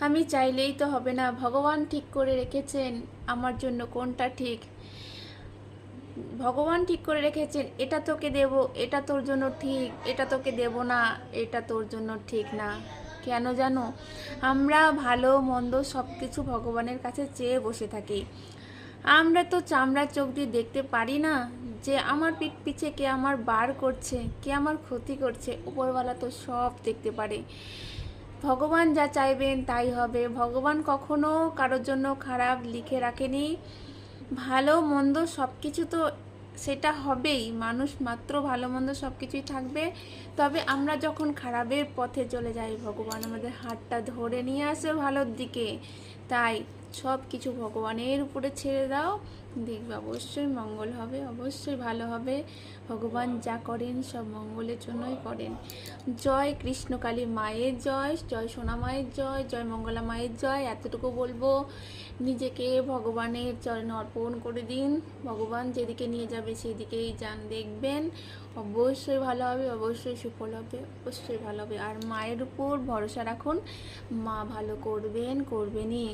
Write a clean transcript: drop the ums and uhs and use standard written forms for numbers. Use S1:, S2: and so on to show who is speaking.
S1: আমি চাইলেই তো হবে না, ভগবান ঠিক করে রেখেছেন আমার জন্য কোনটা ঠিক। ভগবান ঠিক করে রেখেছেন এটা তোকে দেব, এটা তোর জন্য ঠিক, এটা তোকে দেব না, এটা তোর জন্য ঠিক না। কেন জানো, আমরা ভালো মন্দ সব কিছু ভগবানের কাছে চেয়ে বসে থাকি। আমরা তো চামড়ার চোখ দিয়ে দেখতে পারি না যে আমার পিঠ পিছে কে আমার বার করছে, কে আমার ক্ষতি করছে। উপরওয়ালা তো সব দেখতে পারে। ভগবান যা চাইবেন তাই হবে। ভগবান কখনো কারোর জন্য খারাপ লিখে রাখেনি। ভালো মন্দ সব কিছু তো সেটা হবেই, মানুষ মাত্র ভালো মন্দ সব কিছুই থাকবে। তবে আমরা যখন খারাপের পথে চলে যাই, ভগবান আমাদের হাতটা ধরে নিয়ে আসে ভালোর দিকে। তাই সব কিছু ভগবানের উপরে ছেড়ে দাও, দেখবে অবশ্যই মঙ্গল হবে, অবশ্যই ভালো হবে। ভগবান যা করেন সব মঙ্গলের জন্যই করেন। জয় কৃষ্ণকালী মায়ের জয়, জয় সোনা মায়ের জয়, জয় মঙ্গলা মায়ের জয়। এতটুকু বলবো, নিজেকে ভগবানের চরণে অর্পণ করে দিন। ভগবান যেদিকে নিয়ে যাবে সেদিকেই যান, দেখবেন অবশ্যই ভালো হবে, অবশ্যই সুফল হবে, অবশ্যই ভালো হবে। আর মায়ের উপর ভরসা রাখুন, মা ভালো করবেনই।